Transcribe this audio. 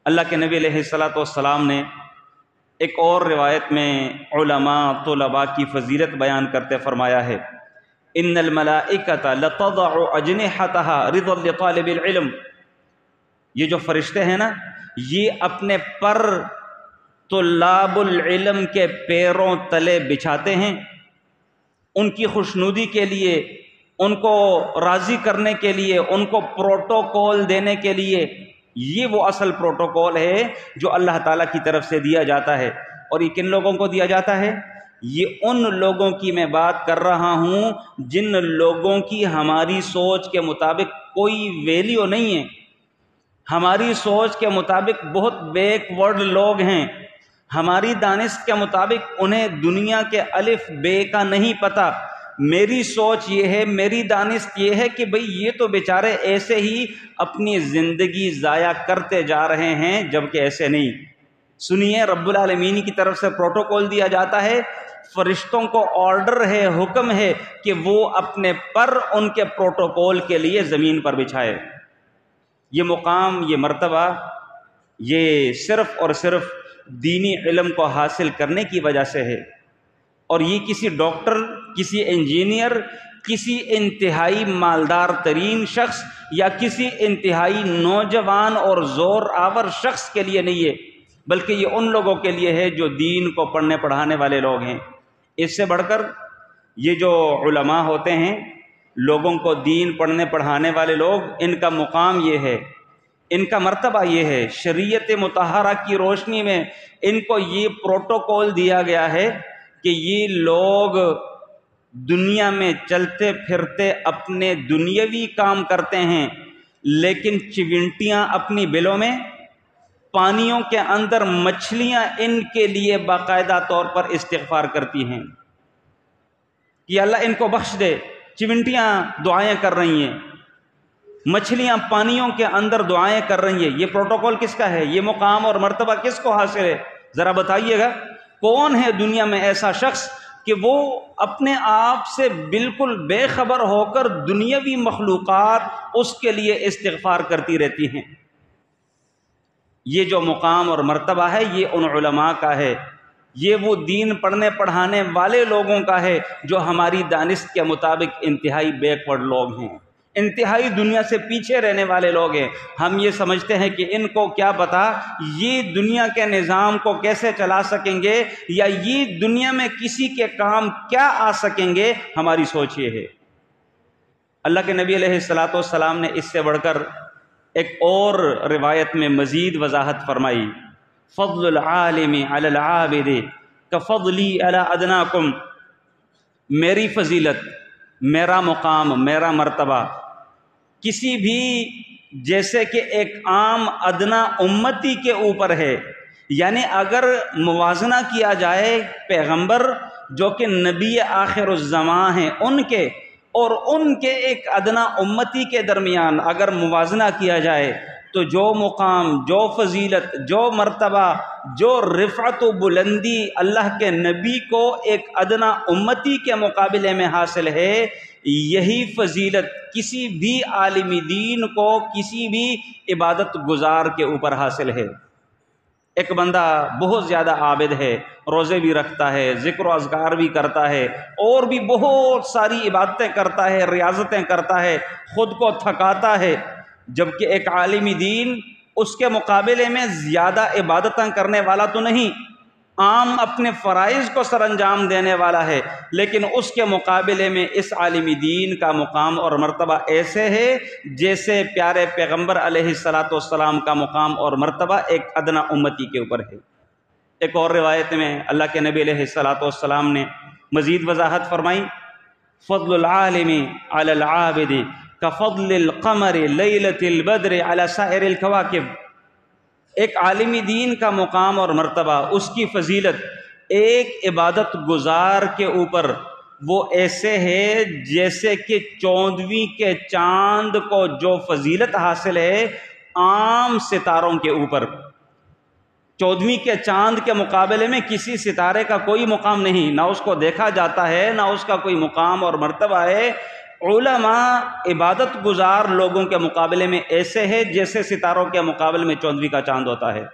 اللہ کے نبی علیہ الصلوۃ والسلام نے ایک اور روایت میں علماء طلباء کی فضیلت بیان کرتے فرمایا ہے، ان الملائکۃ لتضع اجنحتها رضا لطالب العلم، یہ جو فرشتے ہیں نا، یہ اپنے پر طلاب العلم کے پیروں تلے بچھاتے ہیں، ان کی خوشنودی کے لیے، ان کو راضی کرنے کے لیے، ان کو پروٹوکول دینے کے لیے۔ یہ وہ اصل پروٹوکول ہے جو اللہ تعالیٰ کی طرف سے دیا جاتا ہے۔ اور یہ کن لوگوں کو دیا جاتا ہے؟ یہ ان لوگوں کی میں بات کر رہا ہوں جن لوگوں کی ہماری سوچ کے مطابق کوئی ویلیو نہیں ہے، ہماری سوچ کے مطابق بہت بیک ورڈ لوگ ہیں، ہماری دانش کے مطابق انہیں دنیا کے الف بے کا نہیں پتہ۔ میری سوچ یہ ہے، میری دانست یہ ہے کہ بھئی یہ تو بیچارے ایسے ہی اپنی زندگی ضائع کرتے جا رہے ہیں، جبکہ ایسے نہیں۔ سنیے، رب العالمین کی طرف سے پروٹوکول دیا جاتا ہے، فرشتوں کو آرڈر ہے، حکم ہے کہ وہ اپنے پر ان کے پروٹوکول کے لیے زمین پر بچھائے۔ یہ مقام، یہ مرتبہ، یہ صرف اور صرف دینی علم کو حاصل کرنے کی وجہ سے ہے۔ اور یہ کسی ڈاکٹر، کسی انجینئر، کسی انتہائی مالدار ترین شخص یا کسی انتہائی نوجوان اور زور آور شخص کے لیے نہیں ہے، بلکہ یہ ان لوگوں کے لیے ہے جو دین کو پڑھنے پڑھانے والے لوگ ہیں۔ اس سے بڑھ کر یہ جو علماء ہوتے ہیں، لوگوں کو دین پڑھنے پڑھانے والے لوگ، ان کا مقام یہ ہے، ان کا مرتبہ یہ ہے، شریعت مطہرہ کی روشنی میں ان کو یہ پروٹوکول دیا گیا ہے کہ یہ لوگ دنیا میں چلتے پھرتے اپنے دنیاوی کام کرتے ہیں، لیکن چونٹیاں اپنی بلوں میں، پانیوں کے اندر مچھلیاں ان کے لیے باقاعدہ طور پر استغفار کرتی ہیں کہ اللہ ان کو بخش دے۔ چونٹیاں دعائیں کر رہی ہیں، مچھلیاں پانیوں کے اندر دعائیں کر رہی ہیں۔ یہ پروٹوکول کس کا ہے؟ یہ مقام اور مرتبہ کس کو حاصل ہے؟ ذرا بتائیے گا، کون ہے دنیا میں ایسا شخص کہ وہ اپنے آپ سے بالکل بے خبر ہو کر دنیاوی مخلوقات اس کے لیے استغفار کرتی رہتی ہیں؟ یہ جو مقام اور مرتبہ ہے، یہ ان علماء کا ہے، یہ وہ دین پڑھنے پڑھانے والے لوگوں کا ہے جو ہماری دانست کے مطابق انتہائی بیک ورڈ لوگ ہیں، انتہائی دنیا سے پیچھے رہنے والے لوگ ہیں۔ ہم یہ سمجھتے ہیں کہ ان کو کیا پتا یہ دنیا کے نظام کو کیسے چلا سکیں گے، یا یہ دنیا میں کسی کے کام کیا آ سکیں گے۔ ہماری سوچ یہ ہے۔ اللہ کے نبی علیہ الصلوۃ والسلام نے اس سے بڑھ کر ایک اور روایت میں مزید وضاحت فرمائی، فضل العالم علی العابد کفضلی علی ادناکم، میری فضیلت، میرا مقام، میرا مرتبہ کسی بھی جیسے کہ ایک عام ادنا امتی کے اوپر ہے۔ یعنی اگر موازنہ کیا جائے پیغمبر جو کہ نبی آخر الزماں ہیں ان کے اور ان کے ایک ادنا امتی کے درمیان اگر موازنہ کیا جائے، تو جو مقام، جو فضیلت، جو مرتبہ، جو رفعت و بلندی اللہ کے نبی کو ایک ادنا امتی کے مقابلے میں حاصل ہے، یہی فضیلت کسی بھی عالم دین کو، کسی بھی عبادت گزار کے اوپر حاصل ہے۔ ایک بندہ بہت زیادہ عابد ہے، روزے بھی رکھتا ہے، ذکر و اذکار بھی کرتا ہے، اور بھی بہت ساری عبادتیں کرتا ہے، ریاضتیں کرتا ہے، خود کو تھکاتا ہے، جبکہ ایک عالم دین اس کے مقابلے میں زیادہ عبادتیں کرنے والا تو نہیں، عام اپنے فرائض کو سر انجام دینے والا ہے، لیکن اس کے مقابلے میں اس عالم دین کا مقام اور مرتبہ ایسے ہے جیسے پیارے پیغمبر علیہ الصلوۃ والسلام کا مقام اور مرتبہ ایک ادنا امتی کے اوپر ہے۔ ایک اور روایت میں اللہ کے نبی علیہ الصلوۃ والسلام نے مزید وضاحت فرمائی، فضل العالم علی العابد کفضل القمر لیلۃ البدر علی سائر الکواکب، ایک عالم دین کا مقام اور مرتبہ، اس کی فضیلت ایک عبادت گزار کے اوپر وہ ایسے ہے جیسے کہ 14ویں کے چاند کو جو فضیلت حاصل ہے عام ستاروں کے اوپر، 14ویں کے چاند کے مقابلے میں کسی ستارے کا کوئی مقام نہیں، نہ اس کو دیکھا جاتا ہے، نہ اس کا کوئی مقام اور مرتبہ ہے۔ علماء عبادت گزار لوگوں کے مقابلے میں ایسے ہیں جیسے ستاروں کے مقابلے میں چوندویں کا چاند ہوتا ہے۔